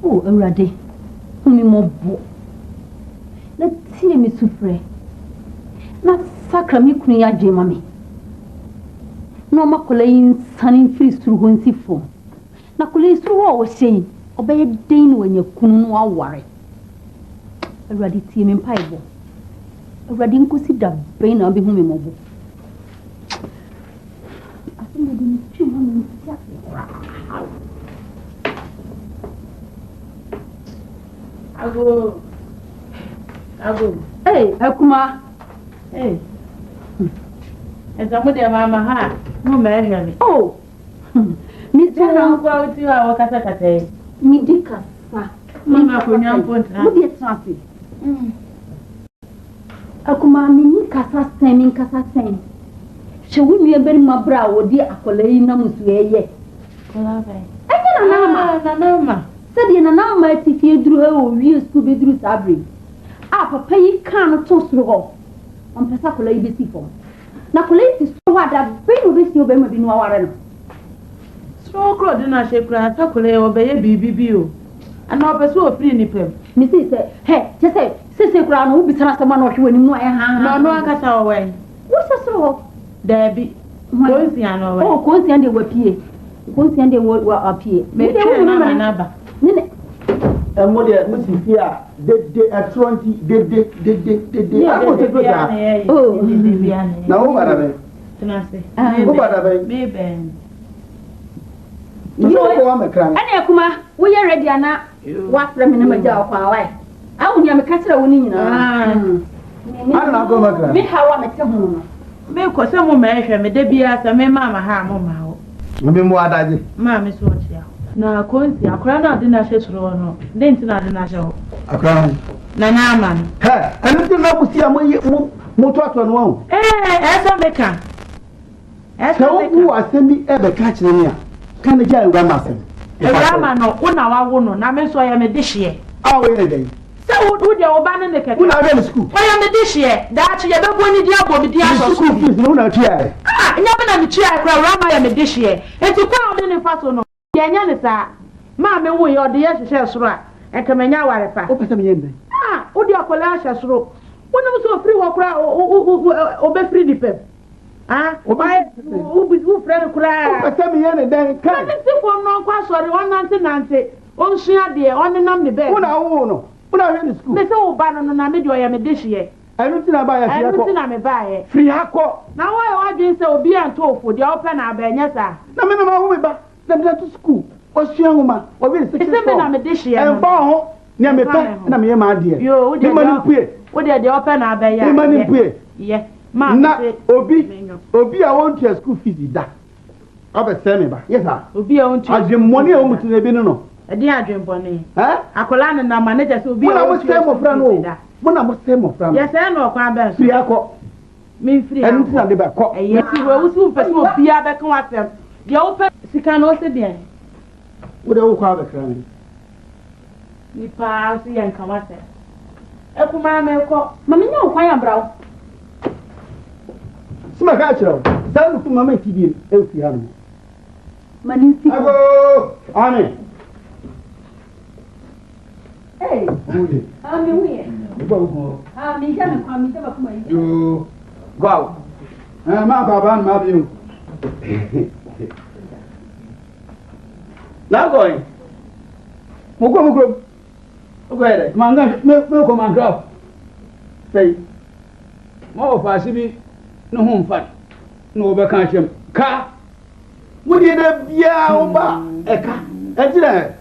Oh, already. Me more bo. Let's see me suffer. Not sacra me kunya jemami. No makole sunning free through when see for. Na kule through what was saying. Obey a dane when you couldn't worry. Already see me pipe. Already consider brain of whom me mobile. I think we didn't chew on I go. Hey, Akuma. Hey. And some of them, Mamma, no man. Oh, Miss General, go out to our Catacate. Midika, Mamma, for young point, look at traffic. Akuma, Mini Casa Sending Casa Send. Shall we be a very my brow, dear Acolina Musue? Nanama. Said in an hour, if you drew her, we used to be through Sabri. Ah, Papa, you can't toast through all. On Passacola, ABC form. Nacolate is so hard that bring with you, baby, no warren. So, crowd in a shape, Tacola, obey a BBU. And now pursue a free nipple. Mrs. Hey, just say, Sister Crown will be someone or you in no one got our way. What's a so? Debbie, Conciano, oh, Concian were P. Concian were up here. Maybe I remember another. And what they are missing here, they are 20, they. I want to go there. Oh, now, what are they? Maybe. You know, I'm a crank. And Akuma, we are ready now. What from in my job for a while? I will never catch a winning. I don't know. Me, how I'm at home. Because some woman, me, Debbie, as a mamma, harm. Maybe more Dadzie. Mamma is what you. Na konti akora na share suro no dent na de na share akora na man ha anu na busia mo to no esa meka esa meka wo asemi ebe ka kire ni a kan ja ewa masem ewa ma no una wa wo no na me so ya me de hye a we ne dey se wo de oba ne keke una we school wa ya me de hye da chi ya be bo ni di abo me di aso school fees no una tia ah nya be na me tia akora wa ma ya me de hye enti kwa o ne fa so no yanya ne sa ma me wo ye ode ye hwehwe soro a enkamanya ware pa o pese me yende ah o di akola hwehwe soro wonu so free wo kura o be free di pep ah o ba o bi wo frere kura o pese me yende den kan ni si fo no kwa sori won nante o nsua de o ne nam ne be una wo no una hwe ni school me se wo ba no na me de o ya me de hye anu ti na ba ya fi akọ anu ti na me ba ye free akọ na wo ye wa dwen se obi anto ofo de o pe na aba enya sa na me no ma wo me ba them to school Oshianguma, or will say, I'm a dish here, and bow near me, and I'm your my dear. You money queer. What did the open our bay? Money queer. Yes, Mamma, Obi, I want your school fees. That of a semi, yes, Obi, I want to money almost to the Bino. A dear dream bonny, eh? Akolan and our managers will be our same of friend. When I was same of friend. Yes, I know, Crabber, Friaco. Me free and the back. Yes, we will soon pursue Pia back on them. The open Sicano said, bien. What do you call the crime? You pass the young commander. Akuma, Mamma, no, why am brow? Smakacho, tell to Mamma TV, Elfiano. Maninsi, Annie. Hey, I'm here. I'm you go out. I'm not you. Now going. Mugo. Okay, Manga, no command drop. Say, more of us be no home fat, no vacation. Car. Would you have Yaoba? A car. And there.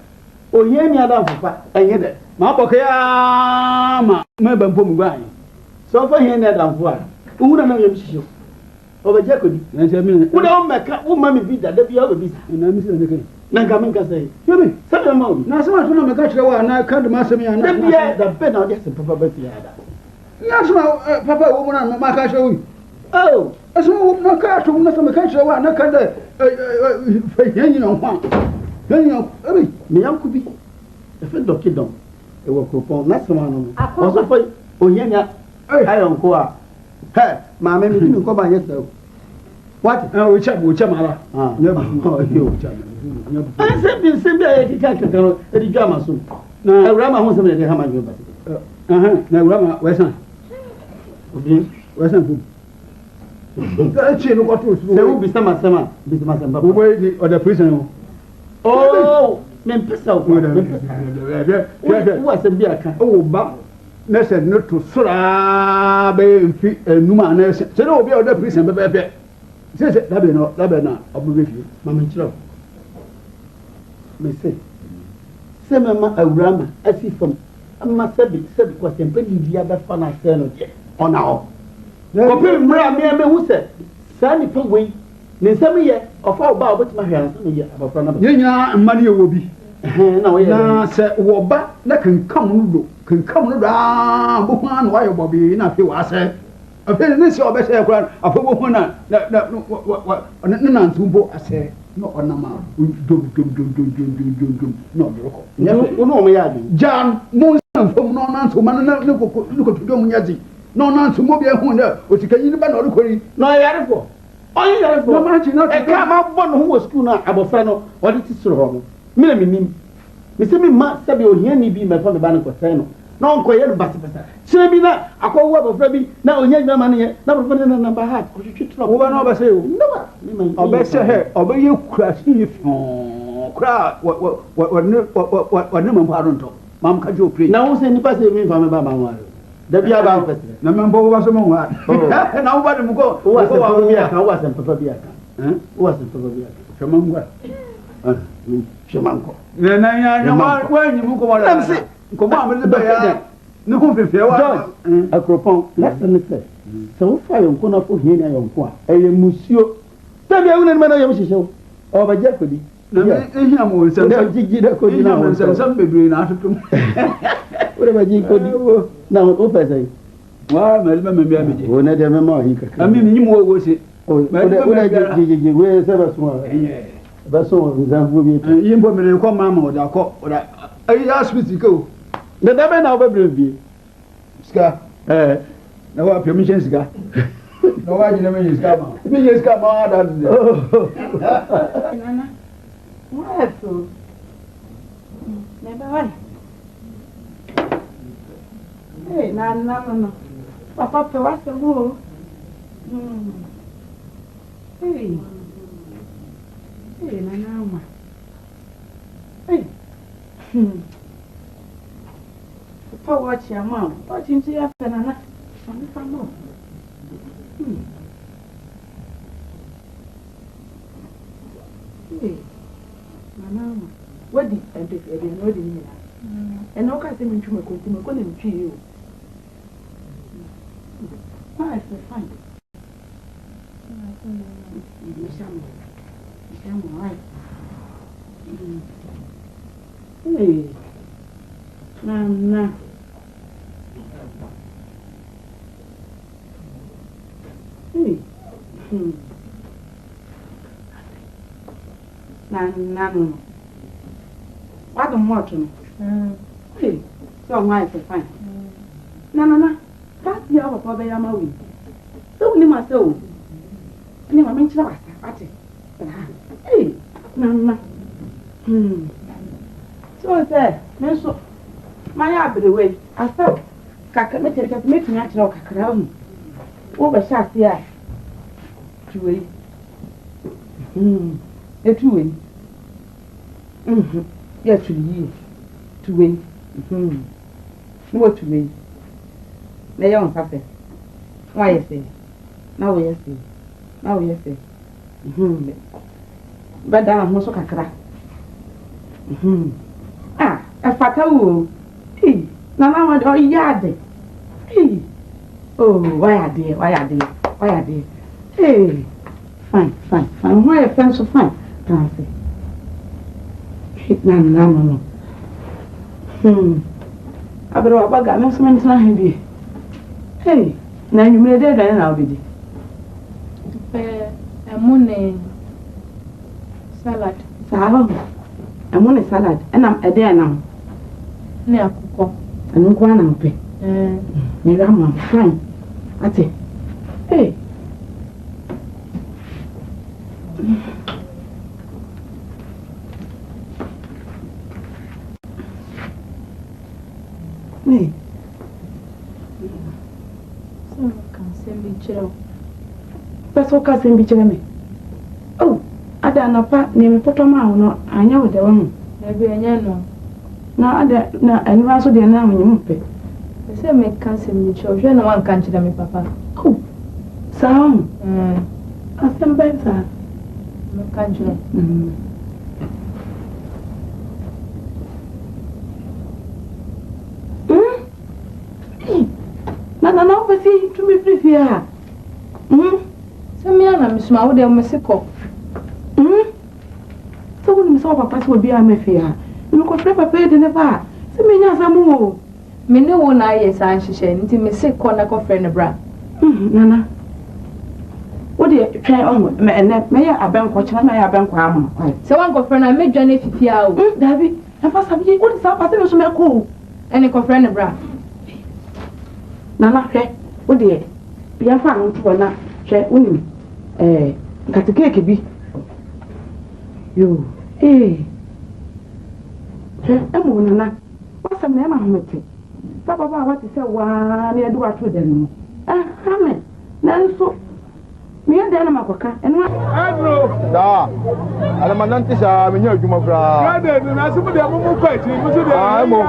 Oh, yeah, me down for fat. And yet, Mapokama, Mabam Pumbai. So for him that I'm for. Who don't know you? Over Jacob, and tell me, who don't make a woman be that the other business. And I'm Mr. Nicky. Nangaminka say, you mean, some amount. Now, so much from the country, and I can't master me and the pen out just a Papa Betty. Yes, Papa, woman, and my castle. Oh, as no car to not from the country, and I can't, you know, me uncle be a friend of Kidom. It will propose not someone. Osofo, oh, yeah, I don't go out. Hey, my mammy didn't come by yourself. What? We check Mara. Never. I said, you send me a cacao, a drama soon. Now, Rama wants to make a hammer. Now, Rama, Western. Western. There will be some summer, Mr. or the prisoner. Oh, Memphis, what's a beer? Oh, but. Nurse not to Sura Bay and Numa nurse. So, no, be other prison, baby. Says it, Labena, obligation, Mamma Chop. May say, Semama a grammar, I see from a master said, was a pretty the other fun I said, or now. Compare me, who said, Sandy Pongway, Ninsami yet, of all about what my hands, about Frana. Money will be. Now, sir, Wobba, that can come around, Buhan, why Bobby, nothing was said. A penny or better, a woman, I say, no, on a man, no, John, most from no answer, man, look at Domiazi, no answer, Mobile Honda, which you can even not query, no, I had for. Oh, you have no match, not a come up one who was schooner, Abofano, or it is so. Millie, Miss Sabio, Yenny be my father Banner Costano. No, quiet, but Sabina, I call what of Rabbi, now young money, never put in a number hat. Could you try over say, no, I'll bet her, obey you crash if cry what no pardon to. Mam Kajo pre. Now, send the passage me from about my wife. The Bia Bauer, the member was among one. Nobody will go. Who wasn't Papa wasn't Papa Among what? Shamanko. Then I know when you go on. Come on, with the bear. No, if you are a cropon, less than the say. So far, you couldn't put here on point. A monsieur. Tell me, I wouldn't matter your show. Or by Jeopardy. No, some baby out of them. Whatever you could do. Now, what I say? Well, my memory, when I remember, I mean, you more was it. Oh, where's ever small? That's all. You put me in call mamma or that. I asked me to go. The devil now will be Scar. No permission, Scar. No, I didn't mean Scar. Me is come on. What? Never mind. Hey, no. Papa, what's the rule? Hey. Hey, no. Hey. Watch your mom. Watch him see after Nana. Hey, Nana, what did I do? I didn't know the meaning. And no custom into my continue, couldn't treat you. Why, I fine. Right. Hey, Nana. Hey. Nana. What the morton? Hey, so my fine. Nana, that's the hour for the Yamawi. So, you must so. And you mention us, hey, Nana. So I said, Meso, my abby way. I thought, Cacameter kept making natural cacao. Over shaft here. To wait. A 2 way. Yes, to you. To wait. What to wait? They don't have it. Why you say? Now you say. Now you say. But I'm also cacra. Ah, a fatal. Hey, Nana, or yard. Hey. Oh, why are they? Hey, fine. Why a friend so fine? Fancy. No. I better have got no cement heavy. Hey, now you made it, and I'll be a moon salad. A moon salad, and I'm a day now. Near cook, and no one I'll pay. Fine. I say, hey, Nee. So kan send me chiro. Peso ka send me chiro me. Oh, ada na pa ni me poto ma no anya wo de wo mu. Na bi anya no. Na ada na anwa so de na wo nyum pe. Say me kan send me chiro. Hwe na wan kan chira me papa. Oh. Saam. Asem ba sa. Me kan chiro. Na ofisi to me free here. Say me na me suma wo de me siko. So when me so papa so bi a me fia. Me ko free papa de ne ba. Se me nya samu o. Me ne wo na ye san hihye nti me siko na ko frɛ ne bra. Nana. Wo de twan on me ene me ya abenko kina me ya abenko am. Se wan ko frɛ na me dwane fifia o. Dabi, na fa sabi wo de sa papa se so me ko. Ene ko frɛ ne bra. Nana hwɛ wo de ya fa no tubo na hwɛ unim nkate cake bi yo hwɛ emu nana wasam na ma homete papa ba wa te sɛ wa na edu ato de no amen nanso me yɛ na makoka eno Adro da ala mananti sa me nya adwuma fra brother na asimu de mu kwa chi mu so de mo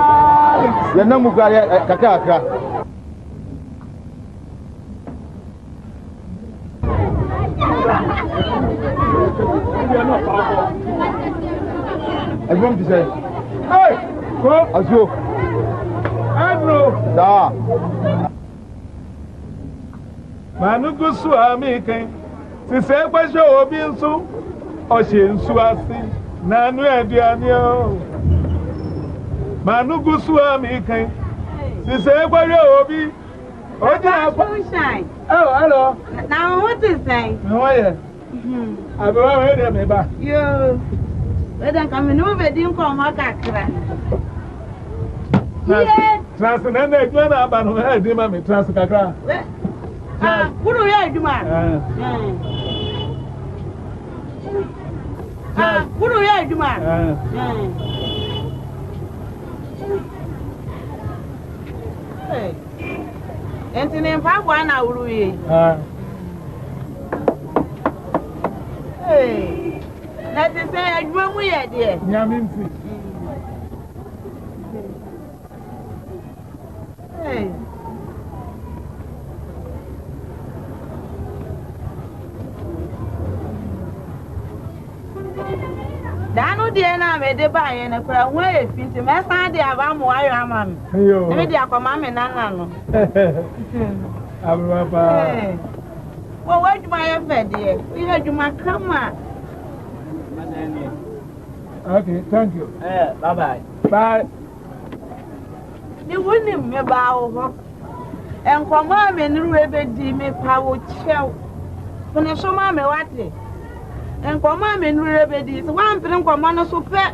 ya na mu kwa kakra everyone to say hey go azu Adro da manu gusu amikan ti se gbajo obi nsu o se nsu asi nanu aduane o manu gusu amikan ti se gbajo obi o ja sunshine. Oh hello Now what is saying? how are you abi wa we de me ba You whether come no be din ko ma kakra. trans na na edua na aba no e di ma me trans kakra Wuru ya eduma. Wuru ya eduma. Entine mpa kwa na wuru ye. Na te say eduma mu ye de. nyame mfi Danu de na me de ba ye na kura ho e finti me san de aba mo ayo ama me. yo Me de akoma me nana no. abro pa Wo waduma ye fe de. Wi aduma kama. okay thank you bye bye Ni woni me ba wo ho. Enkoma me nuru ebe di me pa wo chew. Fune so ma me wate. Enkoma me nuru ebe di. So wan pere enkoma no so pe.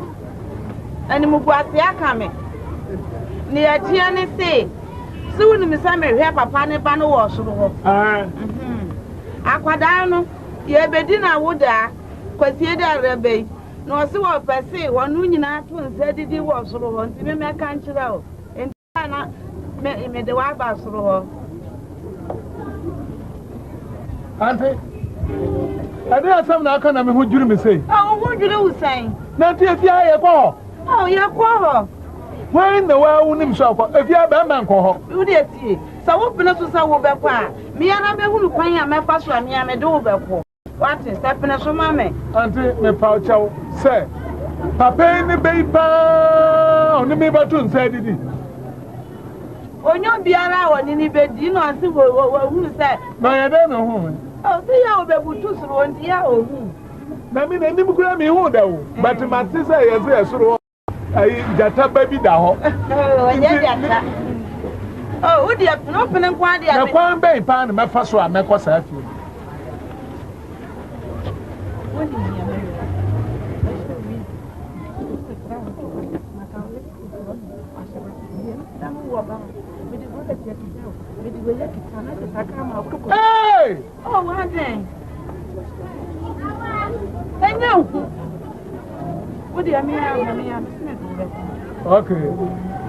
Ani mu bu ase aka me. Ni atia ne se. Si woni me sa me hwe papa ne ba no wo soro ho. Akwada no ye bedi na woda kwasie da rebe. No se wo pese wonu nyina to nse didi wo soro ho. Nti me ka nchira o. Na me de wa ba soro ho. Auntie, I didn't have na aka na me hu juru me say. Oh, who do you say? Na ti afia ye ko. Oh, ya kwa ho. When the wa unim so ko. Afia ba man ko ho. You dey see. So wo pene so sa wo be kwa. Me ya na be hunu kwan ya me fa so me ya me de wo be ko. What is that pene so ma me? Auntie, me pa chaw say. Papa ni be pa. Oni me ba tun say didi. Onyo biara woni ni be di no ase wo hunu say. Na ye de me hu. Oh, see ya obebutu suru onti ya ohu. Na me na nim kura me hu da wo. But ma ti say ye say suru. Ai jata ba bi da ho. Oh, onye jata. Oh, udi no pene kwa dia. Na kwan be pa na me fa so a me ko sa afi. Hey! Oh, what then? Enyo. What do you mean? Okay.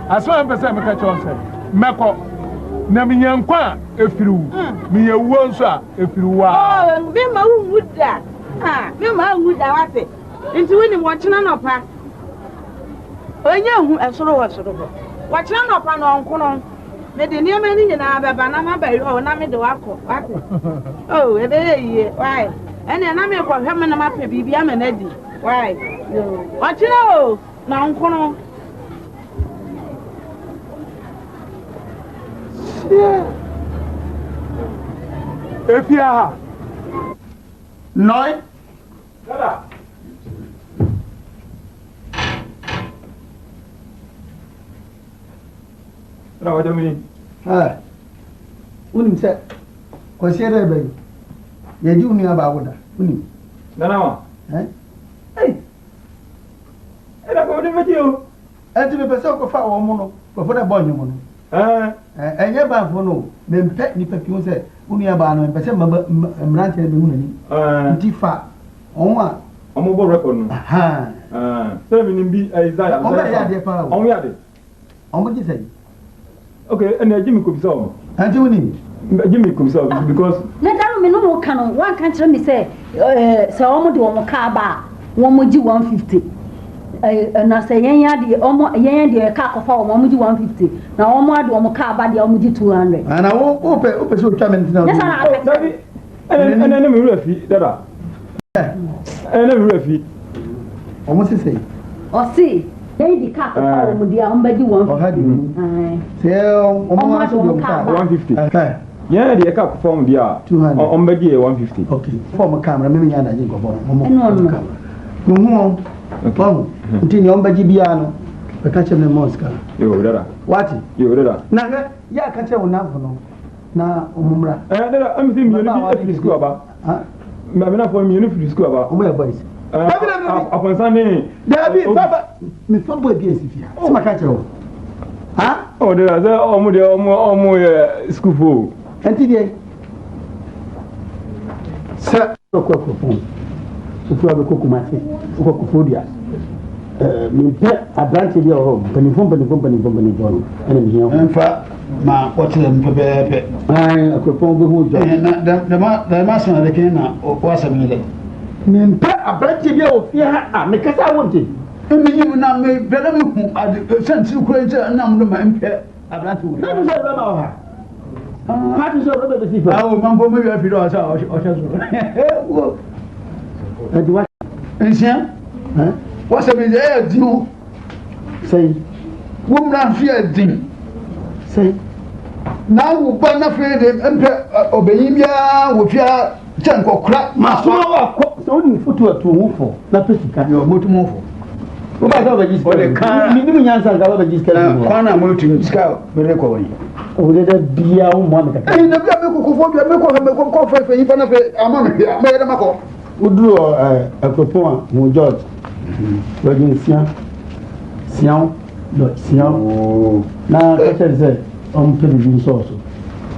As far as I'm concerned, Meko. Na minyankwa efiru. Miyewu nso a efiru wa. Oh, me ma wuda. Ah, me ma wuda wate. Nti woni mo chena no pa. Onye hu esoro wo soro bo. Wo chena no pa no onko no. Me de niam ni nyina beba na ma ba ro na me de wako. Wate. Oh, ebe ye. Why? Ene na me ko hwem na ma pa bibia ma na di. Why? Wo chena o na onko no. Efia Noi Dada Dada wajo mi unim se ko sere be ye di unu aba agoda unim Dada wa Era ko de video enti me pese ko fa wo mu no ko fo na bo nyu mu no enye ba fo no me mpe ni papi wo se unu aba no pese mbrante be hu nani nti fa onwa omo bo record no se mi nimbi Isaiah omo ya de pa omo ya de omo di say okay and Jimmy ko bisa o enti woni Jimmy ko bisa because na daru me no mo ka no wan kan kire me se omo de omo ka ba won mo ji 150 na se yenya de omo yenya de ka kofa omo ji 150 na omo ade omo ka ba de omo ji 200 ana wo ope so twa me ntina yes na David ene me refi Dada ene me refi omo se say o si dey di ka kofa omo de omo ba ji 150 se omo ma so do ka 150 yeah the ka kofa omo dia omo ba ji 150 okay form camera me nya na ji go bo omo no Bom, nti nyom baji bia no be ka cheme mosca. Yo Dada. Wati? Yo Dada. Na ya ka che wona no na omumra. Dada, am think you need to school aba. Me na for me you need to school aba. Omo ya boys. Upon Sunday. Dabi baba me fa boy bi esifia. Se ma ka che wo. Oh Dada, say omo school fo. Enti die. Sa ko Ufuwa be kokumase uko kufodia mpe abranche dia ho panifom ene mi hiyo Mfa ma wote mpepepe ai akopon be hu jo da ma sana de kina wasa mi le mpe abranche dia ofia ha me kasa wonte mi yimu na me bela me hu sense ko nje na mo ma mpe abranche wo na so be ma ha Pati so be be sifa awo mambo me wi afido asa o so enti wa Ancien wasa mi din sei wumna fia din sei na wo ba na fia de mpe obeyin bia wo fia chan kokra ma so wa ko so ni futu atu wufo na pesika yo motumofo wo ba so ba jiska o de kan ni mi nyansa ga ba jiska na kwana motum ska bere ko woni o de bia o mo me kaka na bia me kokofo bia me ko fe yi pa na fe ama me bia me de mako Uduro akopon mo George. Login Sian. Na ka se on pe bi so.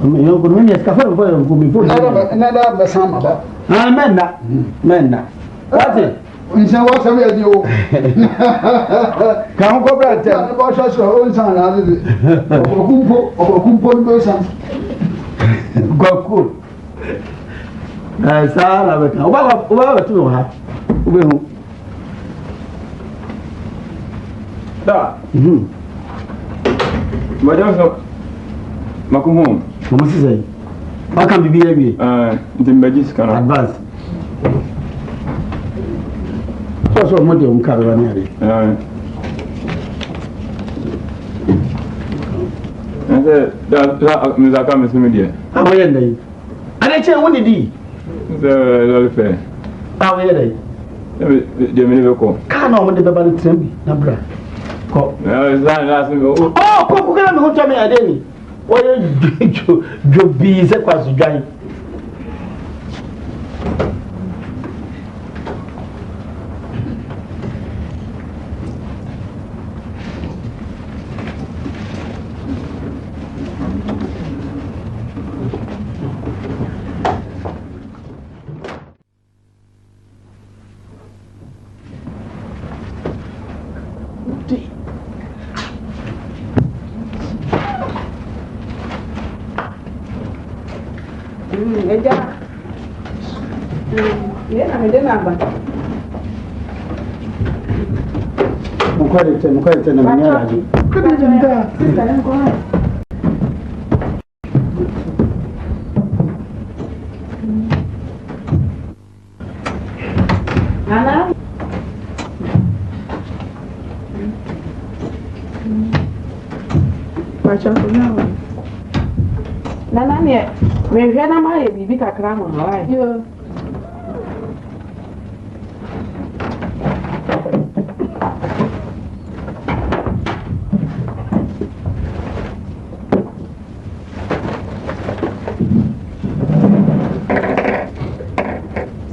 Yo ko me ska fa fo yo ko mi fo. Na da ba sama ba. Menna. Wati. Nse wa sam ya di o. Ka ko bra te. Na ba so o san na de. Okumpo no san. Goku. Sara be kan. Oba tu ha. Obe hu. Da. Madam so makumu. Mo si say. Ba kan bibi ebi. Ndimbaji skana. Advance. So mo de un karwa ni ari. Da mizaka mesumidie. Awoye ndai. Ade che woni di. Le fait. Awoye dai. De me ko. Ka na mo de baba ni trembi na bra. Ko. Ko kana me ho twa me ade ni. Oye jo bi se kwa su dwan. Eja. Na me de na ba. Mukwalite na mnyara ji. Kada jinda. Nana. Pacha kuna. Nana ne, me hwɛ na ma yɛ bibi kakra ho no ai. Yo.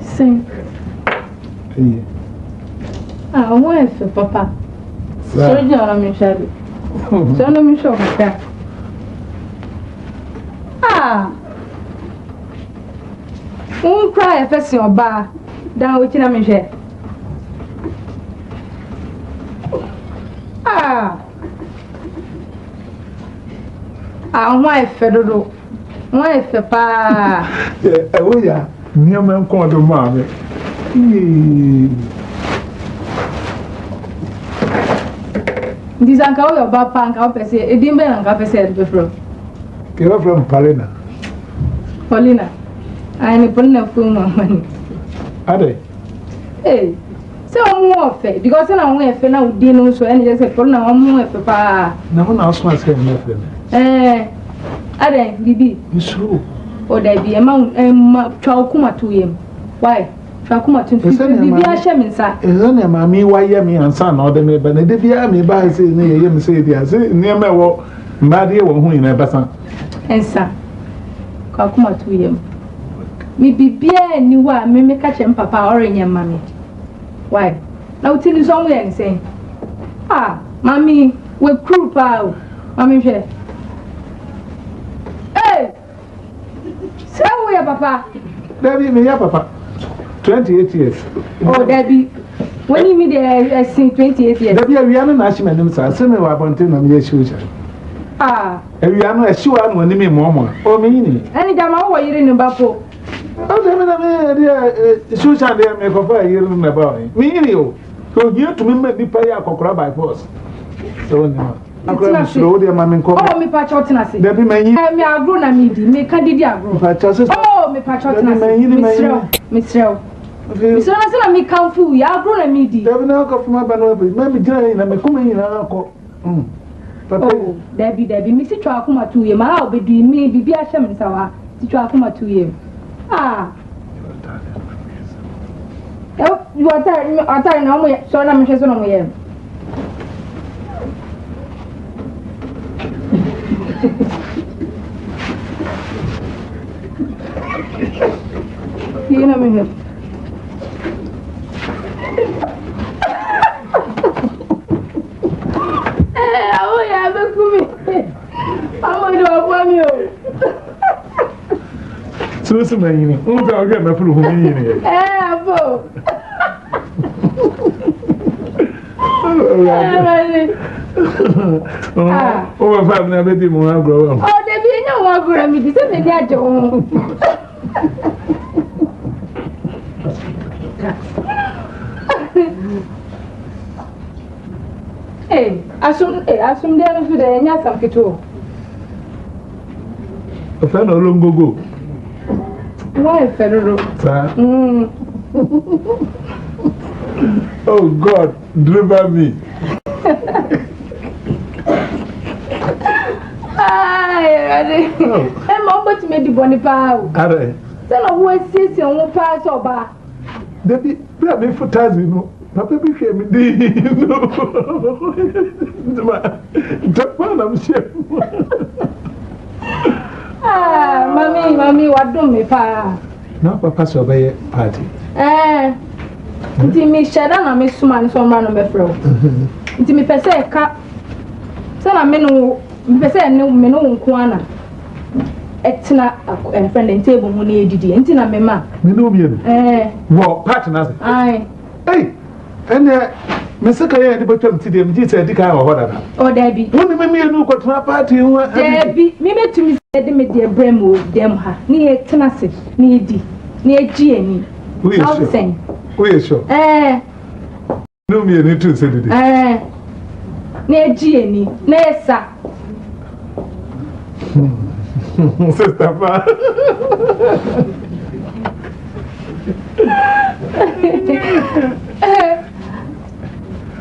Sim. Ah, o é isso, papá. Só de hora me chave. Só não me choca. Ah. Cry if it's your bar. Down with me share. Ah. Wife Fedoro. Wife pa. Oh yeah. Near man called the mommy. This uncle your papa and I'll say, it didn't be uncle said before. Get up from Paulina. Paulina. I am putting a full money. Are they? Hey, so I'm more fair because I'm away for now, dinner, so any just a phone now, I'm more for papa. No one else wants to have them. Are they, Bibi? It's true. Or there be a mount and Chalcuma to him. Why? Chalcuma to Bibi, I shall mean, sir. Is only mammy, why me and son or the neighbor, and if you have me by saying, near me say, dear, say, near my walk, Madia won't win a better. And sir, Chalcuma to him. Me be beer and you are, me make catch him, papa, or in your mammy. Why? Now tell you somewhere and say, ah, mammy, we're crew pow, mammy. Hey! Say where, papa? Debbie, me, papa. 28 years. Oh, Debbie, when you meet the 28 years. Debbie, we are not national names. I say, I want to know your shoes. Ah, and we are not sure when you mean Mama. Oh, me. Any time I was in the Bapo. Oh, dear, shoes are there, make up a year in the boy. Me, you. So you to me, the pay a cockra by force. So, I'm slow, dear mammy. Oh, me patriotic. Debbie, may I grown a meaty, make a diagro. Oh, me patriotic, Miss Rel. Miss Rel, me come fool, you are grown a meaty. Debbie, now go from my banner, maybe Jane, and I'm coming in uncle. Oh, Debbie, Miss Chakuma to you, I'll be doing me, be a shaman, sour, to Chakuma to you. Ah, you are tired now, so I'm just on my end. You know me. Oh, yeah, look at me. I'm going to warm you. So, man, who's our game? I put who in here. Oh, I'm having a baby more grow up. Oh, there be no one for me. This is the Dadzie. Hey, assume there to the Yasam Kito. A fellow long go. Why, fellow? Oh, God, deliver me. I'm about to make the bonny pow. Are then I was sitting on one pass or bar. Debbie, let me for Tazino. Papa became a I'm sure. Ah, mommy, what do me pa? No, Papa, so by a party. Me share and I miss someone from man of my fro. It's me per se cap. So I mean, per se no menu kwana. Etina a friend and table money didi. Entina mema. Me no be. Well, partners. Aye. Hey, and Mr. Kaya, the bottom to them, did say the car or whatever. Oh, Debbie. Only me no go to a party. Debbie, me to me said me dear Bremo, dem ha, near Tennessee, near D, near G. We are saying. We are sure. No, me need to say it. Near G, near Sa. Sister,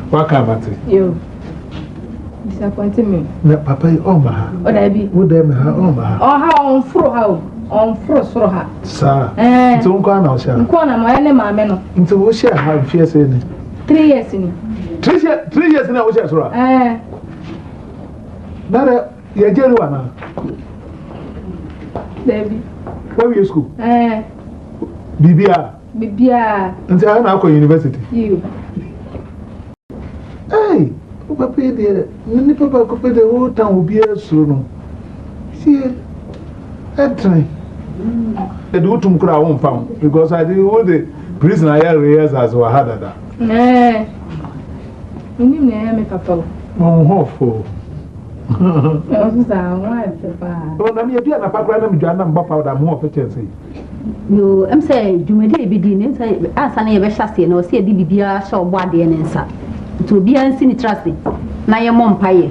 what come at it? You disappointed me. Papa, oh, my. Oh, Debbie. Would them have oh, my. Oh, how on through how on frost for her. Sir, don't go now, sir. Corner, my enemy, into what shall have fierce in 3 years in 3 years in our church. Nada, you're Jeruana. Debbie. Where were you school? Bibia. Until I'm now university. You. Hey, Papa, dear, many papa could pay the whole town will be a soon. See, that train. The do to cry won't found because I did all the prison I areas as well had that. You name me, Papa. Oh, hopeful. Oh, I'm a dear, a background of John and Bopper, I'm more efficiency. You am saying, you may be doing it as an ever chassis or see a DBA show body and answer. To be unseen trusty. Na your mom pie.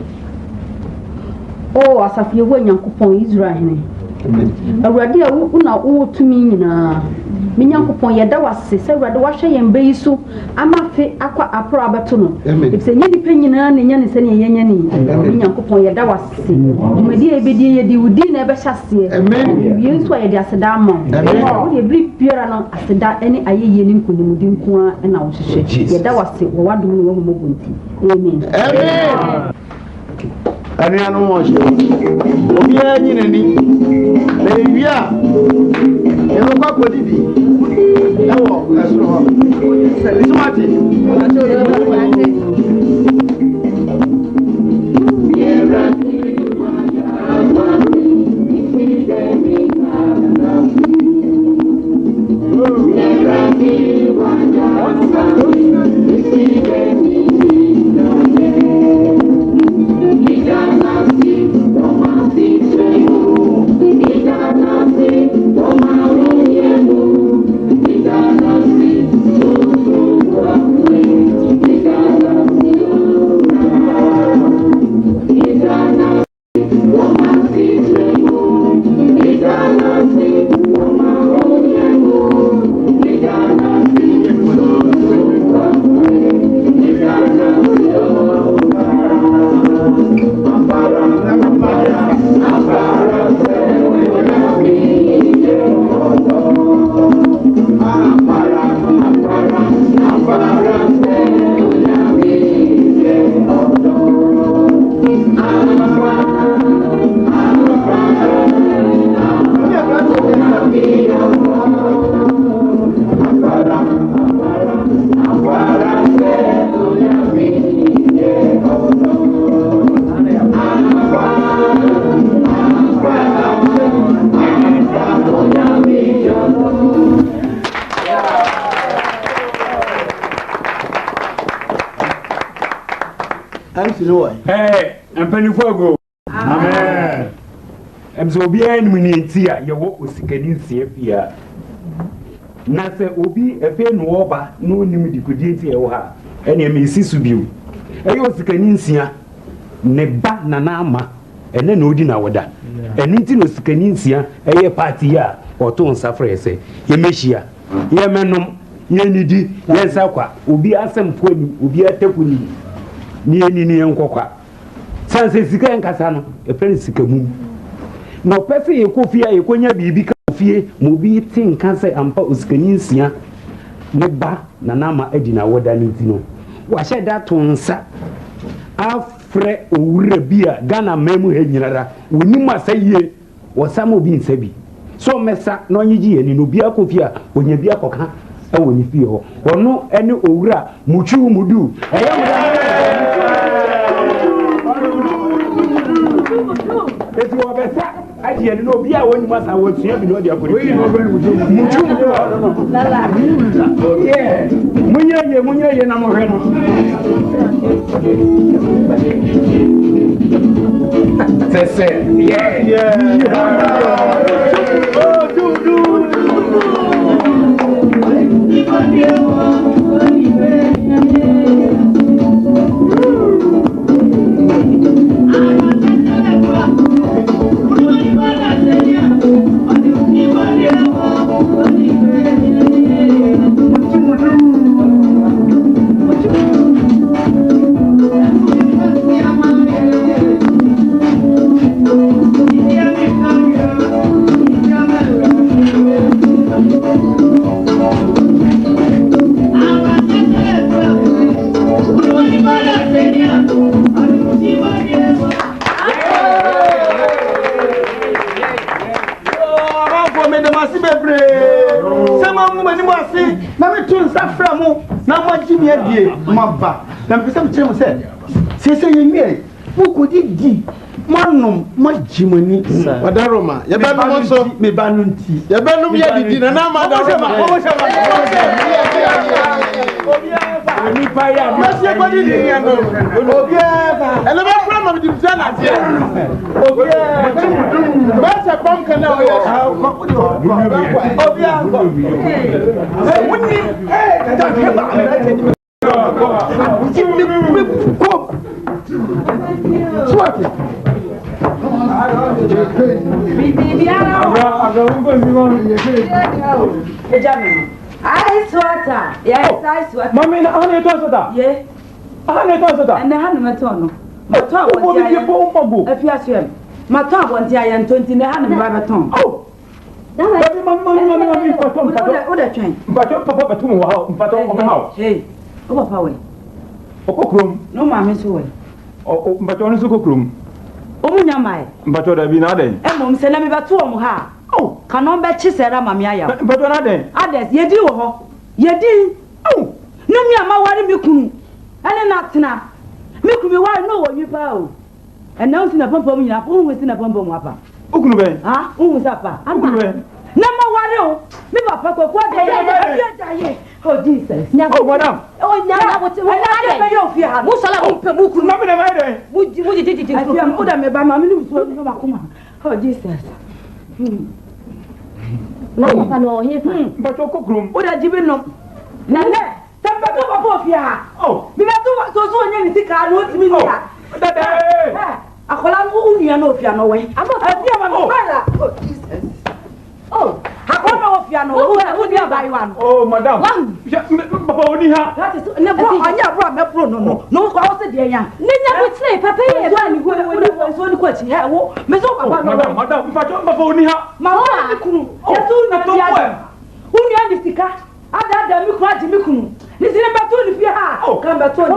Oh, as if you were young coupon Israel. A radia una all to me na. Minyan coupon yada was said, wash and basu. I'm a fit aqua aprabatono. If the any penny and yan is any yanny. Minyan coupon yada was see. You may dear be dear, you would never chassis. Amen. You swear there's a damn. A brief piano as that any aye yenin kudin and I was yada was it. What do you want? Amen. Amen. I don't know. We are in any. We are. You know what would it be? No, that's wrong. It's Martin. Hey, I'm penny for go. Amen. I'm so behind me in tea. You walk with Sikadin Sepia. Nasa Obi, a pen woba, no limit could eat her. And you may see Subu. I was Sikanin Sia, Neba Nanama, and then Odina Wada. And Nitino Sikanin Sia, a party or Ton Safre say, Yemeshia, Yemenum, Yenidi, Yensaqua, Ubi Assam Pony, Ubi a Tepuni. Ni nkokwa sanse sika nkasa e pere sika mu no pese ye kofia ye konya bibi ka ofie mo bi tin kanse ampa osikani nsia ne ba na nama adina woda ni tino wa hye da to nsa afre owura bia Ghana memu he nyinara wonima saye wo samo bi nsabi so mesa no nyigi ye ni no bia kofia onya bia koka e woni fie ho wono ene owura muchu mudu It's your best. Aji eni no bia woni masa wo tua bi no dia ko. We no be mutu. Lala. Yeah. Munya ye na mo hwe no. Sese. Yeah. Oh, do. Maba na mpesa mkyerem se yemie mukodi di manum majimani wadaroma ye ba no so me ba no nti ye ba no ye didi na na ma daroma Oni pa ya Monsieur Bodi ni ya no obieba ele ba pra ma di mtia na tie obieba ba se pom kana o ya obieba woni ta keba Ice water. Yes, ice water. Mami na ane to sota. Yeah. Ane to sota. And the hand no. Maton Wo bi je po mbago. Afiasem. Maton won tia yan 20 ne hand ba beton. Oh. Baby mami patom. O da twen. Patom papa patom wa patom o ha. Hey. O papa we. Okokrom. No mama so we. O patom no so kokrom. O munya mai. Patom da bi na den. E mom se na me beto o mu ha. Oh, kanon be chi sera mami aya. Patom na den. Ades yedi wo ho. Yedi. Oh. No mi ama ware me kunu. Ane na tena. Me kunu me ware no wo yipa o. And now sin na pompom nyina, o hu sin na pompom apa. Okunu be. Ha? O hu sapa. Okunu be. Na ma ware o. Me papa kwakwa de. Oh Jesus. Oh madam. Oh nya what I be yo fi ha. Mu sala mu pe mu kunu. Na me na mai den. Mu titi. Afia mu da me ba ma me nu so no makoma. Oh Jesus. Na papa no he fa. Patom kokrom. O da jibe no. Na ne. Tamba to papa fi ha. Oh. Bi ba to so nya ni sika no timi ni ha. Dada. Akola mu nua no ofia no we. Afia ma no bala. Oh Jesus. Oh, akola ofia no wo ni abai wan. Oh madam. Papa oni ha. That is ne bro anya bro me bro no. No ko wo se de nya. Ne nya ko tire papa ye Wa ni wo so ni ko chi he wo. Me so papa no. Madam, papa oni ha. Ma wo ni kunu. Yesu na to wo. Unu ya ni sika. Ada mi kwa ji mi kunu. Ni sine ba to ni fi ha. Kan ba to ni.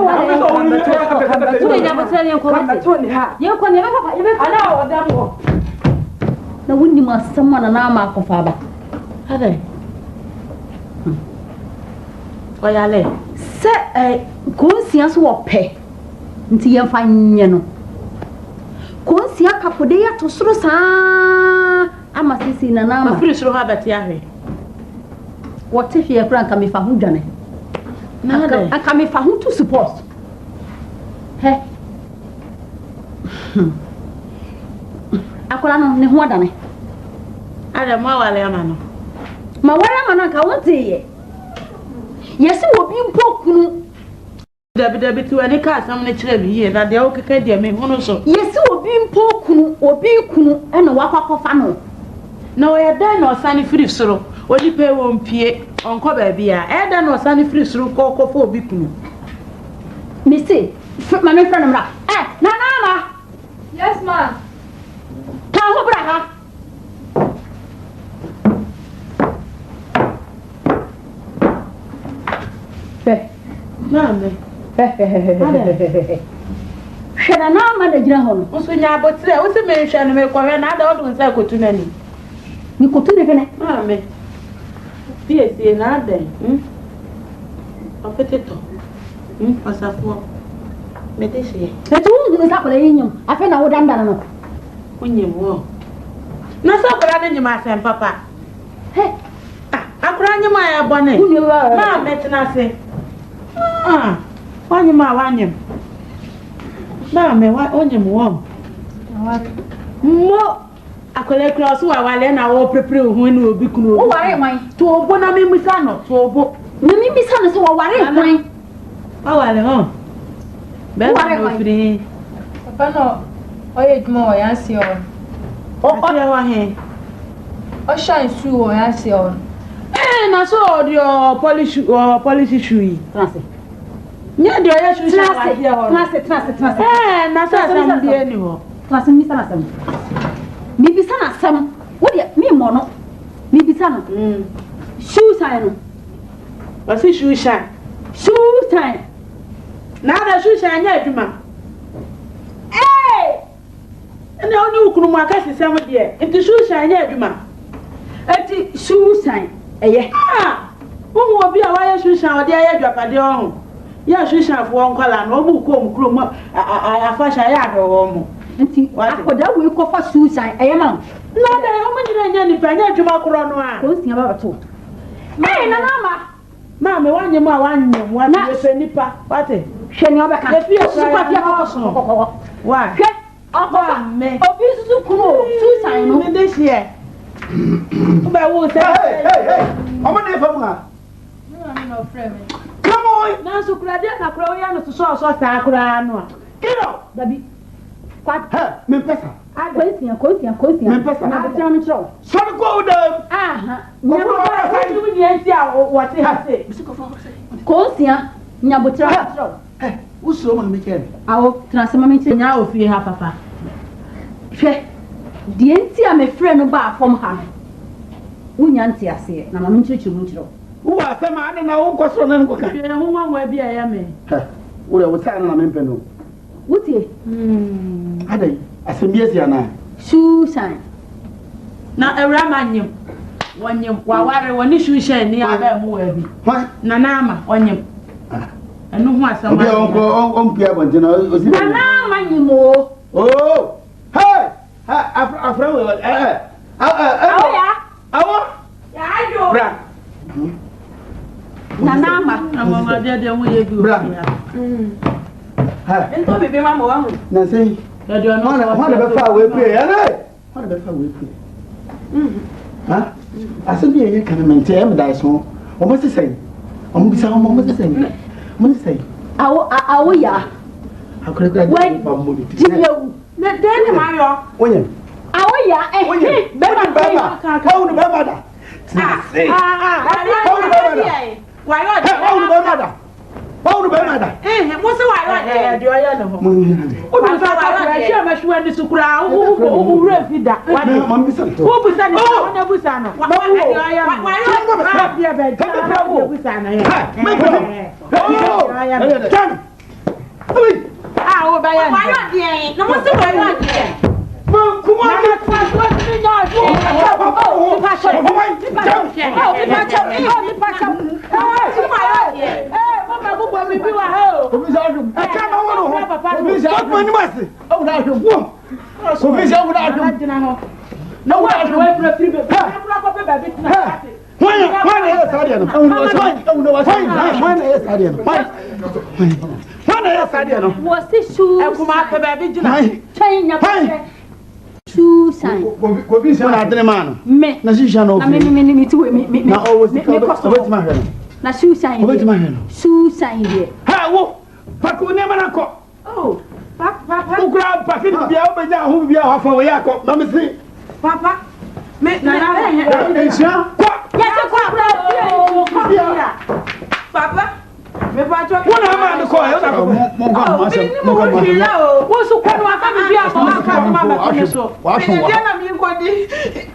Tu nya ko tire ko Kan ba to ni ha. ye ko ne papa ye Ana o da mo. na wundi ma sama na ma ko fa ba Ade. Oyale. se konsia so wo pe nti ye fa nye no konsia kapode ya to soro saa ama sisi na na Ma ma firi suro ha beti ahwe. wo te fie kra nka me fa hu dwane Na ade. aka me fa hu to support he akola no ne ho adane Ade ma wale ama no. ma wara ma no ka wote ye yesi obi mpokunu Dabi tu ani ka asam ne kire bi ye na de o keke de me hono so. yesi obi mpokunu obi kunu ena wakwakofa no Na o ya dan na osane firi suro. Odi pe wo mpie onko ba bia. E dan na osane firi suro ko fo obi kunu. me say ma me friend mra na Yes, ma. ka ho bra ha Na me. hwera na ma da gira ho no Oso nya abotire, o se me hwe no me kwahwe na ada odun sa kotu nani. ni kotu ne fene Na me. Pie na ada. Ofeteto. Osofo. Metese. etu hu sa kola yinyum afa na wo danda no Onyem wo. Na so kura ne nyima asem papa. He. Akura nyima ya bone. Ma metena se. Wanyim. Na me onyim wo. Mo akole cross wa wale na wo prepare ho ni obi kunu. Wo ware man. To obo na me misa no, to obo. Me misa no se wo ware man. Wa wale ho. Be no free. Papa no oye djuma o ya se o. O ya wa he. O shine shoe o ya se o. Na so the polish shoe. Transe. Nya de ya shoe wa dia ho. Transe. Na so asam bia ni ho. Transe misa na asam. Mi bisa na asam. Wo de mi mo no. Mi bisa no. Shoe sign no. What's shoe shine? Shoe sign. Na da shoe shine nya adwuma. Na oni ukunu mu akasi sem de. Enti shoe shine nya adwuma. Eti shoe sign. Eye. Umu obi a wa shoe shine ode aye dwapade ohun. Ya shoe shine fo nkwala na obu ko mu kro mu afasha ya do mu. Enti akoda we ko fa shoe sign eye ma. Na da o mu nyina nya ni pa nya adwuma kro no a. Ko sia ba to. Na mama. Mama wanyem a wanyem wa na se nipa. Wate. Hwe ni obeka. Efi so. Wa. Hwe. Akwa me. Obi susu kunu shoe sign no. Me de hie. Ba wo se. Hey. Omo na efamu ha. No friend. Come on. Na so kura de na kura ya no so sa kura no a. Kino. Dabi. Kwa Me pesa. Kosia. Me pesa. Na betra me tro. So go down. Nyabo ni enti a wote ha se. Kosia nyabotra me tro. Uso ma me kene. Awo transema me tro Nya ofie ha papa. Hwe. Die enti a me frɛ no ba afom ha. Unya nti ase na ma me nkyerɛkyerɛ mu nkyerɛ. Wo asema ade na wo nkɔsoro na nkɔka. Hwe ho nwa bi a ya me. Wo le wo sa na me mpɛ no. Wutie. Adai asemi esi ana. Shoe sign. Na ewra manyem. Wonyem wa ware woni shoe shine ni aba mu wa bi. Na ama onyem. Enu ho asama. Obi on pia bonje na osi. Na manyimo. Oh! Hey! Afra we Awo! Ya ajo. Bra. Na ama. Na mama de wo ye bi o. Bra. Ento bebe mama wa hu. Na sei. Ya de no. Hwana be fa we pay. Hwana be fa we pay. Ha? Asabi ye kan mente e me dai so. O mo sesai. O mo bisa o mo sesai. Mo sesai. Awo ya. Akure kura Wait. ba mo ni. Jibewu. Na de ni ma yo. Onye. Awo ya Be ba. Ka unu be ma da. Why not? How do I matter? What's the why? Do I know? Who was I? Sure, my shoe and the Sukra, who read that. Who was that? Oh, no, Busana. Why not? Dear bed, Busana. Oh, why not? No, what's the why not? Come Shoe sign. Go be say na dene man. Me. Na shisha no. Na me tu me. Na always me ma hwe. Na shoe sign. Obeti ma hwe no. Shoe sign here. Ha wo. Pa ko ne ma na ko. Oh. Papa. Ku gra pa kin bia o beja ho bia ho fa wo ya ko. Na me si. Papa. Me na Ensha. Yes, Papa. Me pa cho. Wona ma ne ko e na ko mo ko ma se. Mo ko ma se. Wo su ko no aka me bia ko aka ma ba ko so. Wa so wa. Na mi ko di.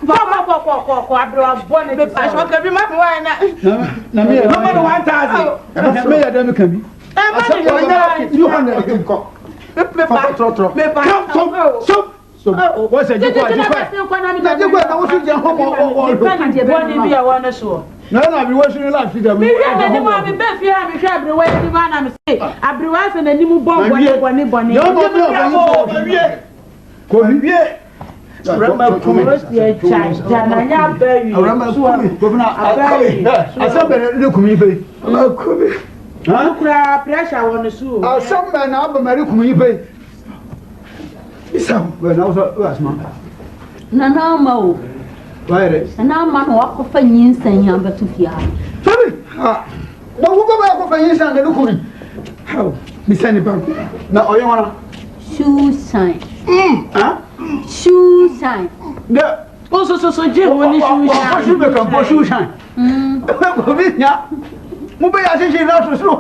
Papa ko abro bone be pa so ka bi ma bi wa Na me no ma 1000. Me ya da me kan bi. Asa ya nya 200 ko. Me pa tro. Me pa. So what's a jiko na wo su je ho mo na je bone bi ya wa na so. Na bi wo su ni la fi da me ya na mo be fi ha me hwe abrewa di ma na me say abrewa se na ni mu bone. Yo mo be o be ko wie Rama Kumosi, Jananya Berry, Rama Kumi, Governor Akan, I saw better Kumi Bay. Kumi. Huh? Pressure on the shoe. Some men are Kumi Bay. Some when I was my. No, Mo. Right. And now, man, walk for you saying I'm but to fear. Sorry. No, we'll go back for you and look at how? Miss Anybody. Now, you want Shoe sign. Huh? Shoe sign. The Also, Jim, when you shoe shoe shine. Move I think she's not to slow.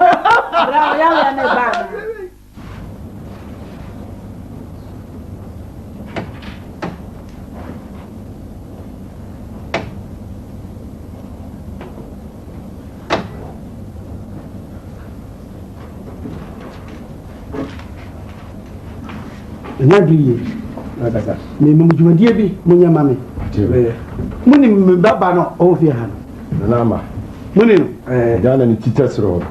Me mujumadiye bi munya mame muni mbaba no ofie ha na ma muni no dana ni titesro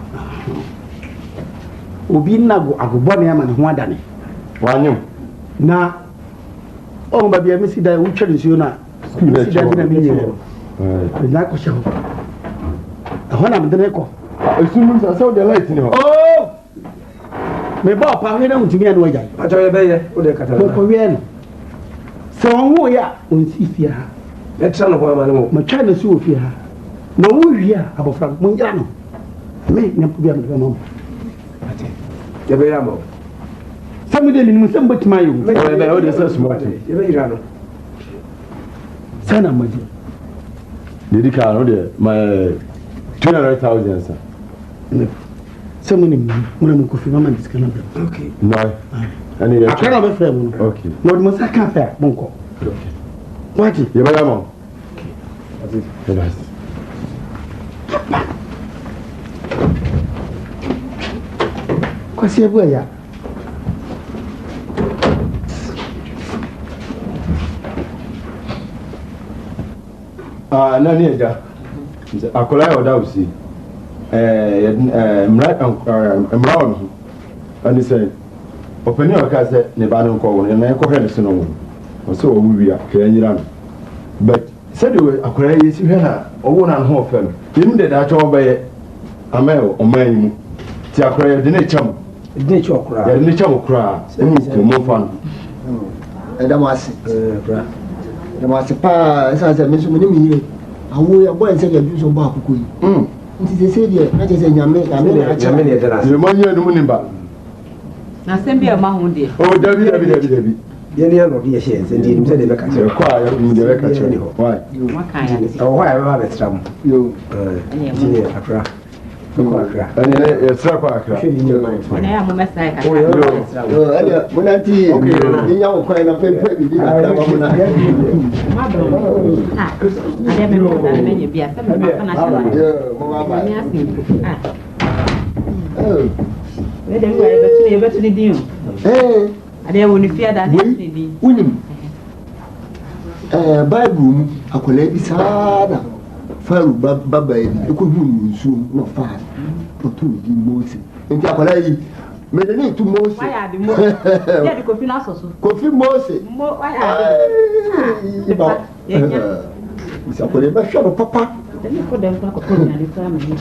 obi nago agobɔ ne ama ne ho adane wanyem na o ba bia mesi da wo twere nsuo na school na da na mi nyɛ na ko hye ho ɛhɔ na mede ne kɔ esunu sa so the light ni ho oh me ba pa hwe na mutumi anu agya acho ye beye o de kata ko wie no sɛ ɔho ya onsi fie ha etra no ho ama no ma twa na si ofie ha na wo wie a abofra mo nyira no me ne bia me ba mo ye beye amo sɛ de ni musam batima yo me ye beye o de so smart ye beye ira no sana madi dedika no de my 200,000 sir sɛ mo ni mo na mo kofi mama diska na bra okay no ani ya akara be frɛ mo no okay na mo sa ka fa mo nko okay waji ye baya mo okay yes kwasi ebu ya na ni eja akola ya oda usi mra no ani say opani aka say ne ba no nko wo na ko hwe ne se no wo o se o wuwia ka anyira no but said we akola yi si hwe na owo na ho fe no nim de da cho be amel o man mu ti akola de ne cham de cho kura ya de ne cham kura mu ko mo fa no da masi kura da masi pa esa se me so me ni mi awo ya boy se ya ju so ba akoko yi nti se de na je se nyame na ne de na ye mo nya no ni ba na sembi e ma ho de oh dabi ye ne no de she se ndi nim se de be ka che kwa ya mu de be ka che why wa kan ya o ho ya ba be tram yo ni akra ko akra ani ne ye tra kwa akra na ya mo mesai ka yo ali munanti ni nya wo kwa na pepe bi na ta ba muna ma do ade me ko na me nye bia se me ba na shi yo mo ba ni asin we de wa e betu ni din ade wo ni fia da ni din unim bible mu akola bi sada faru baba yi ko hu nsu no fa to tu di Moses nti akola yi me de ni tu Moses wa ya di mo ya di ko fi na soso ko fi Moses mo wa ya di ba isi akola ba shoro papa ni ko dem ko ko ni ali fa mi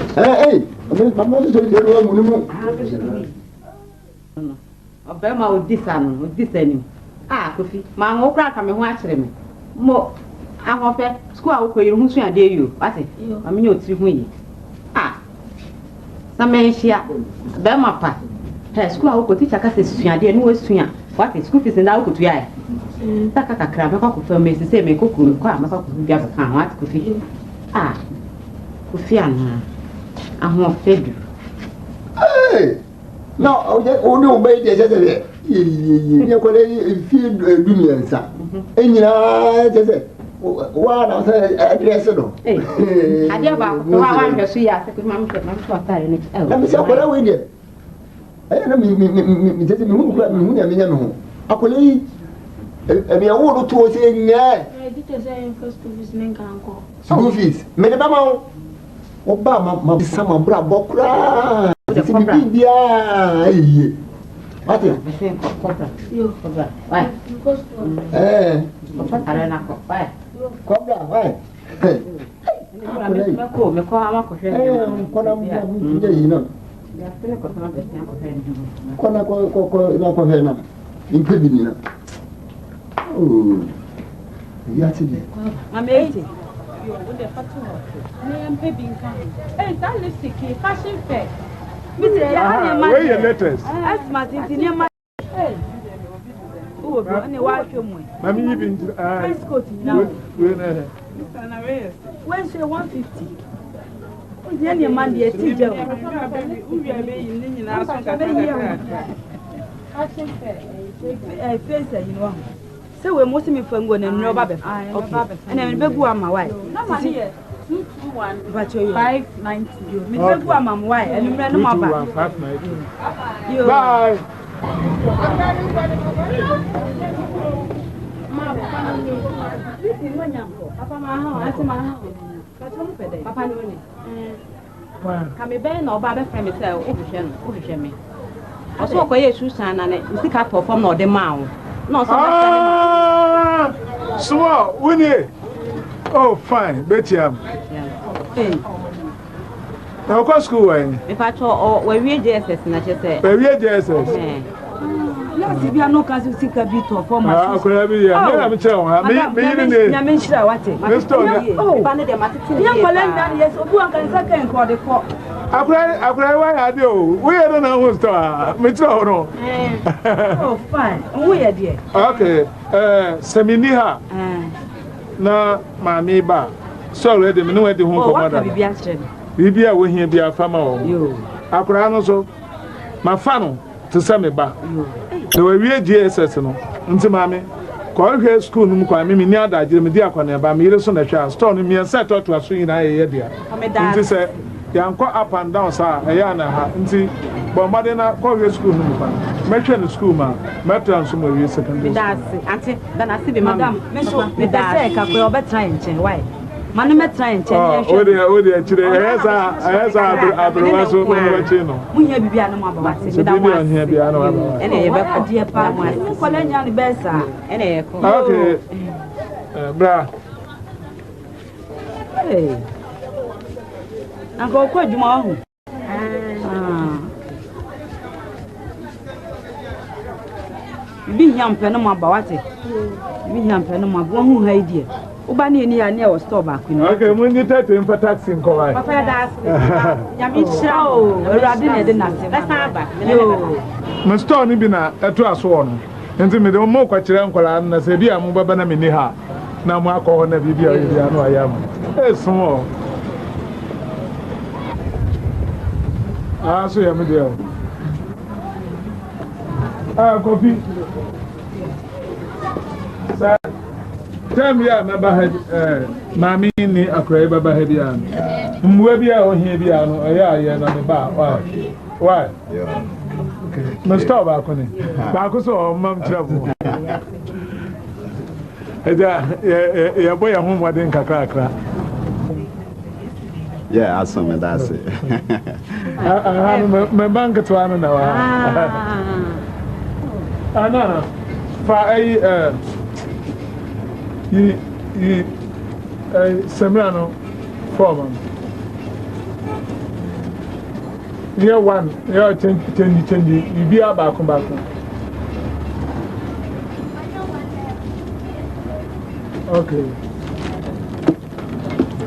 ame mama so de ro mu ni mu no oba ma odisa no odisa ni ko fi ma ngo kra ka me ho a kire me mo ahofe school a wo ko yiri hu su ade yo wate ma me nyotiri hu yi sa me hia ba ma pa school a wo ko teacher ka se su ade no wo su a wate school fees nda wo ko tu ya taka kakra me ko fa me se me ko kuru ko a ma ko bia ka kan wate ko fi ko fi ana ahofe du no o ni o be de se se ye ko le fi dunia nsa enyina se se wa na se address no ade ba ko wa hwe so ya se ko ma so atare ni na me se ko la we de na mi se mi hu mi nya me nya no akole yi e ya wo do to se nya dite se first fees nen kan ko school fees me de ba ma o ba ma sama bra bokura se bi bia ayi Ate. Why? Cobra, why? Hey. Where your letters? Mami, you been to when say 150. Then your man be a teacher. I face you know. So we must be from going and no baby. Okay. And then be go my wife. No money. 221 but you 590 you. Me be go my wife and me no my back. 590. Bye. Papa ma ha, ati ma ha. Papa ni woni. Ka me be na oba be frame say o hwehwe me. Oso okoye Susan na ne sika perform na ode ma wo. Na oso be frame. So, Winnie. Oh, fine. Betiam. Hey. Na ko school wa ni. Me pa cho we wie JSS na che say. We wie JSS. Yes, if you are no casu sika bit of form. Ah, ko ya bi ya. Me na me che won. Me ni na me nshira wate. Oh, ba ne de matete. Ya kolenda yes, obu an kan saka en ko de ko. Akura wa ya de o. We ya na hu store. Me che won no. Oh, fine. Who ya there? Okay. Semini ha. Na mami ba. So already me no we de hu ko mother. Bibi a kire. Bibi a we hia bia fama o. Yo. Akura no so. Ma fa no to say me ba. So we GSS no. Nti mami. Ko hwe school no kwa me ni Dadzie me di akwana ba me yire so na hwa store no me set to aso yin aye dia. Nti say yanko up and down sa eya na ha. Nti bo made na ko hwe school no kwa. Me hwe no school ma. Me transfer mo we secondary. Me da ante da na be madam. Me so me da say ka ko obetra nchen why? Manu me try nchen ye hwe. O de chire esa abrowa so mo wachi no. Munya bibia no mo aba wate. Me da mo anya bia no aba. Ene ye be adie pa mo ase. Ko le nya ni be sa. Ene ye ko. Okay. Bra. Hey. Anko ko adwuma ho. Bi nyampe no mo aba wate. Bi nyampe no mo aba hu ha idie. Uba ni ya ne o store back ni. Okay, mun ni tete mfa taxi nko wai. Papa da ya mi chira o. Erade na de na se. Let's have back. Yo. Me store ni bi na eto aso no. Nti me de mo kwa kire nkola na se bi amu baba na me ni ha. Na mo akọ na bibia ya no aya mu. Small. Ah, so ya me de. Ah, coffee. Sir. Tell me, I'm about Mammy, Akray, Baba Hedian. Maybe I will hear the ano, yeah, no, bar. Why? Okay. No, stop back on it. Back also, Mum Travel. Yeah, boy, I'm home, I didn't crack. Yeah, I saw me, that's it. I have my bank at 1 hour. Ah, no, for Semrano foreman. Year 1, year change. You be back. Okay.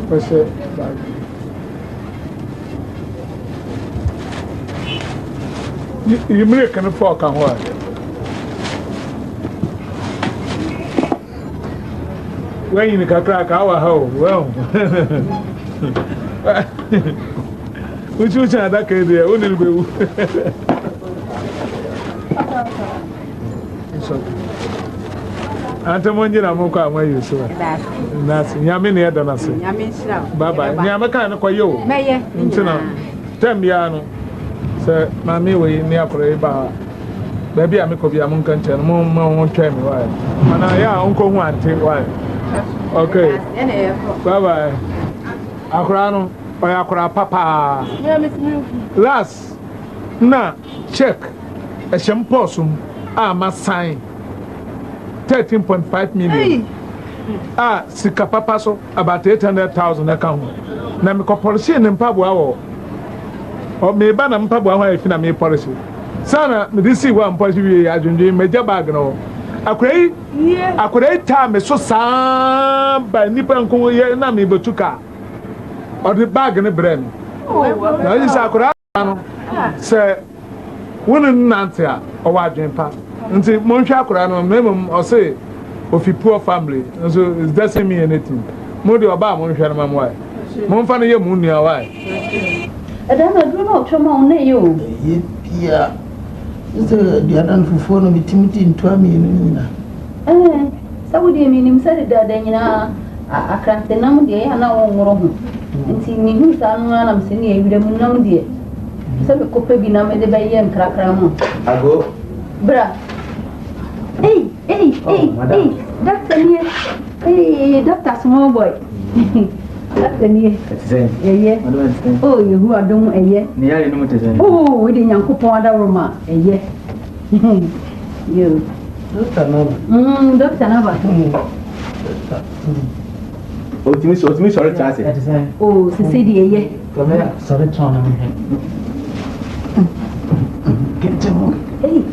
What's it back? You make an fork and what? When you can crack our hole, well, which was that idea? Only be Antamonjina Moka, where you saw that's Yamini Adanasi. Baba, Yamakan, Koyo, Mayor, Tembiano, Sir, Mammy, we near Coreba. Maybe I'm a copy among country and more won't tell me why. And I am Uncle one, take why. Okay. Bye-bye. Akurano, Akura Papa. Last, na check. a shamposum, my sign 13.5 million. Sika papa so about 800,000 account. Na me policy in Pabua or me ban and Pabua if na me policy. Sana me this one policy we are doing major bag no. I could time so sam by Nippon Koya na me botuka or the bag in the brain. Now this I could say wouldn't answer or what dream pass. Until Moncha Kurano, minimum or say of a poor family, so it doesn't mean anything. Modi about Moncha, my wife. Monfana, your moon, your wife. And then I do not come on you. Yeah. The other for phone with Timothy in 12 million. So would you mean him said that then I can't know the and now wrong. And see me who's I'm saying with them no dear. So we could be now made the bay and crack around. I go. Bra. Hey, Doctor Near. Hey, Doctor Small Boy. Doctor Near. Yeah. Oh, you who are doing a year. Oh, we didn't young couple other room. A year. You. Doctor Nova. Doctor Nova. Oh, to me, sorry, Chassis. Oh, Cecilia, yeah. Sorry, Tom. Get to Hey.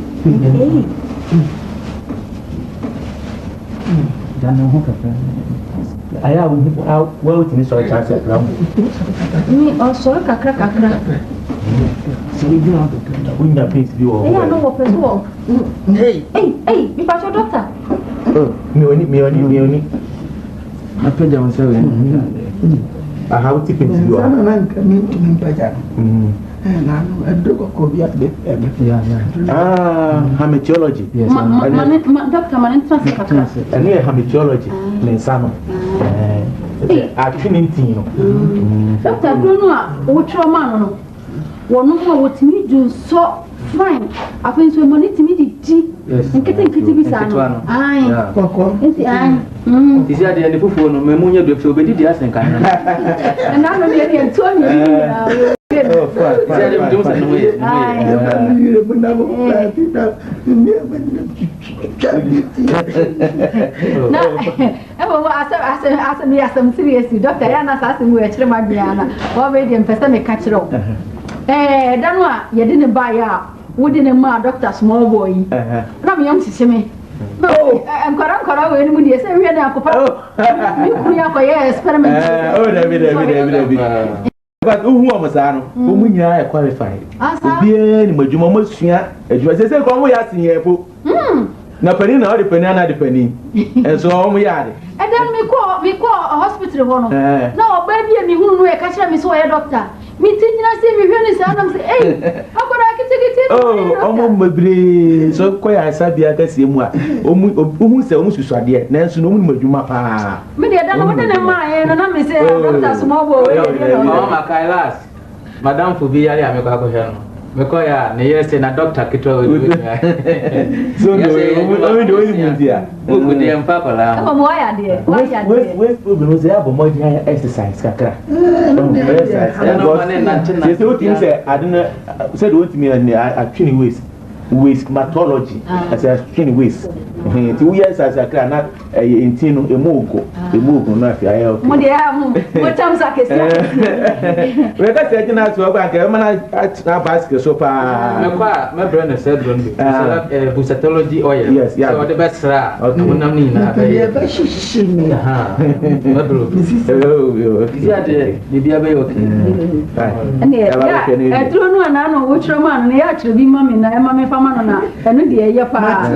I have well to me, sorry, Chassis. Me also kakra. So you don't have to win that place view. Hey, I know what person. Hey, be your doctor. Oh, me only. I pay down so I have to pay you. I'm coming to me by that. And I do go be at the hamatology. Yes, Doctor, my entrance. And near hamatology, Lensano. I couldn't Doctor, I don't know what your man. One more what me do so fine. I think so money to me the tea. Yes. And getting pretty bizarre. Aye. Is the eye. Is that the end of the phone? Memonia do so be the asking. And now I'm here to me. Oh, fuck. Is that the seriously, Doctor, I'm not asking you to my Diana. Already and person may catch it up. Danwa, you didn't buy out. Wouldn't a ma Doctor Small Boy. Not young to see me. No, I'm Karan when you say we are now. We are for experiment. Oh, David. But who was I? Whom we are qualified. Be any Majuma Sia, as you say, come we are seeing a now penny, not the penny, not the penny. And so on we are. And then we call a hospital one. No, baby, and me who will catch me so a doctor. Me teaching us if you really say, hey, how could I get it? Oh, my brain. So quite I said the other same way. Who say almost to Swadia, Nancy, no one would you map. Maybe I don't know what in my and I'm saying, Doctor Small Boy. Madame Fubi, I am a cocker. Mekoya, yes, and a doctor Kito. So, only doing it here. Who could the Papa? Why are they? Why are they? Where's problem? They have more exercise, Kaka. I don't know. Said what to me, I training waste matology as a training waste. 2 years as a clan, in Tino, a mogo, not I have. What times I can say? We're taking out to a bank, a basket so far. My brother said, Busatology oil. Yes, yeah, the best. I don't know which Roman, they actually be mammy, and mammy Famana, and the air part.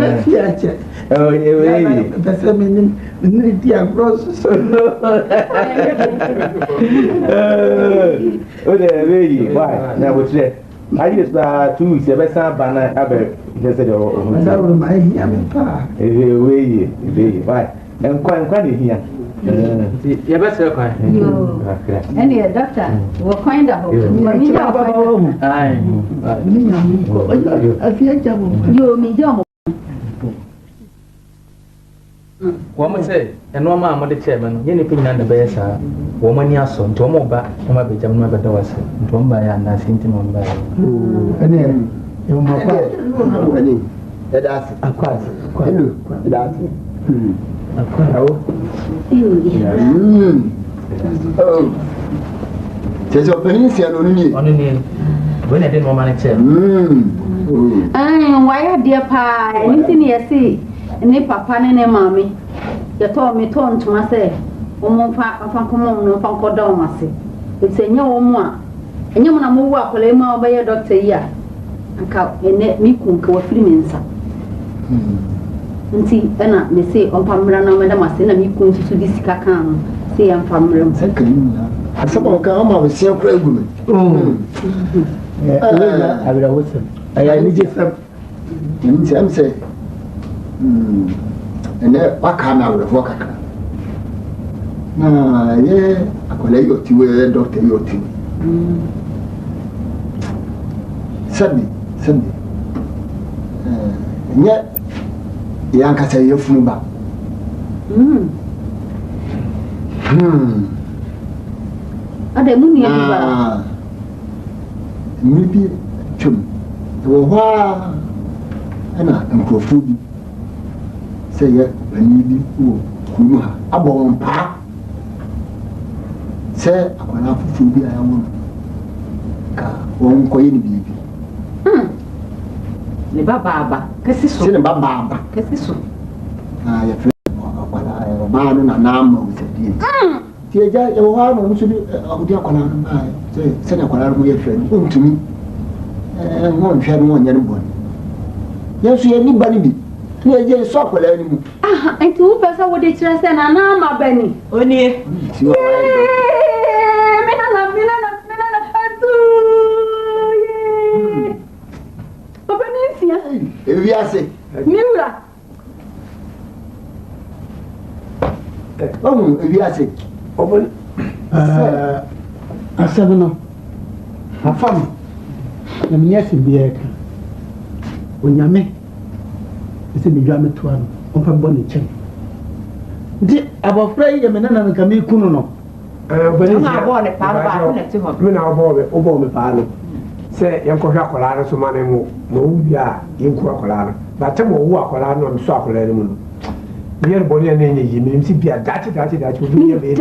Oh, yeah, that's a minute. Process. Oh, there, really. Why? Now, what's that? I just 2 weeks, the best banner ever. Just said, oh, my way. Why? And quite here. Your best record. And the doctor will find out. You Woman say, and no mamma, the chairman, any pin on the best, woman, your son, to more back, and my bedroom, my doors, to one by and I think him on by. Eu uma coisa. Ali. É da assim. A quase. Hello. É da assim. A quase. Oh. Vocês opening se ano ni. Ono ni. When I did no man check. Why are dear pa? Anything you see? Ne papa ne mami. You told me to myself. Fa come on, fa ko down ase. It's a new woman. And you want to move up, Lema by your doctor here. And cow, and let me cook a free mensa. And see, Anna, me say, on Pamrana, Madame, I send me cook to this Akan. Say, I'm from Ram. And some of come out with self women. I will listen. I need some. Say, and then what can I work? Yeah, I could let you to Doctor Yoti. Sunday. And yet, the uncle say you're from back. Are they moving? Maybe, chum. Wah, and Uncle Fubi say, I need you. A bomb pa. Say, I will have to be a woman. Won't call any baby. The Baba, Cassiso, Baba, Cassiso. I have a man and a number with a dear. Dear, your one should be a dear Conan. Say, send a Conan with a friend, home to me. And one shall one young boy. Yes, you anybody be. Here, soccer anymore. And two persons would interest and an arm, Benny. Only. If I say, Mura. Oh, if I say, Open. I said, no. I found. Let me ask you, Bianca. When you're me, it's a big drama to one. Open bonnet chain. Did about Fray and Menana can be Kuno? When I bought a power, when I bought a over the say, Uncle Jacolano, so money no, ya, in Quacolano. But tell me what Colano and Socolano. Near Bonnie and Nanny, you mean to be a Dadzie that will be a bit.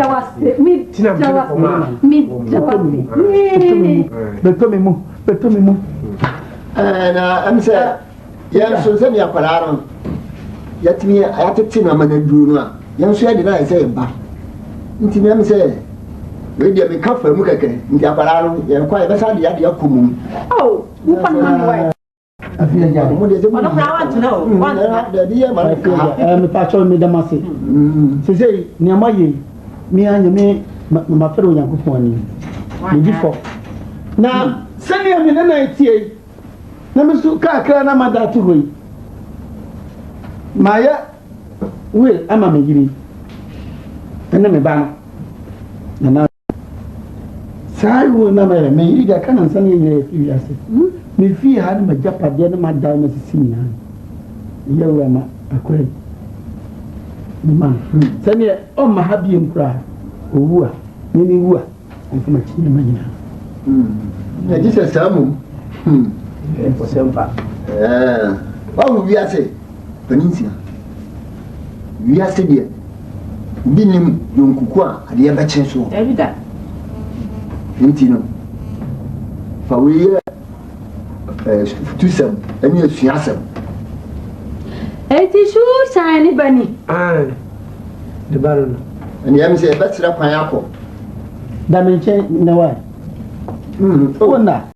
And I'm saying, yes, so send me a Colano. Yet me, I have to see a man and Bruno. Young said, I say, bah. Into me, say, maybe I may come from Mukake, in the Apparano, and quite a sad idea of Kumu. Oh, one way. I feel like I want to know. The dear man, the patch on me the massy. She say, near my me and me, my fellow young company. Before. Now, send me a minute here. Never so Kakana Madatu. Maya will, I'm a Maggie. And then a banner. And now, Sai will never make I can't send you a few years. Me fee had my Japa, the other man down as a senior. Yellow, a quay. The man, send me oh, my happy and cry. Oh, many woo, and from a chin. This is some. For some part. What would we say? Peninsula. We are still Binim Yunkukwa, at the other chance. Every day. Intino. For we to some, and you see us. It is sure shiny bunny. The baron. And the M say, that's a pineapple. That may change in the way. Oh,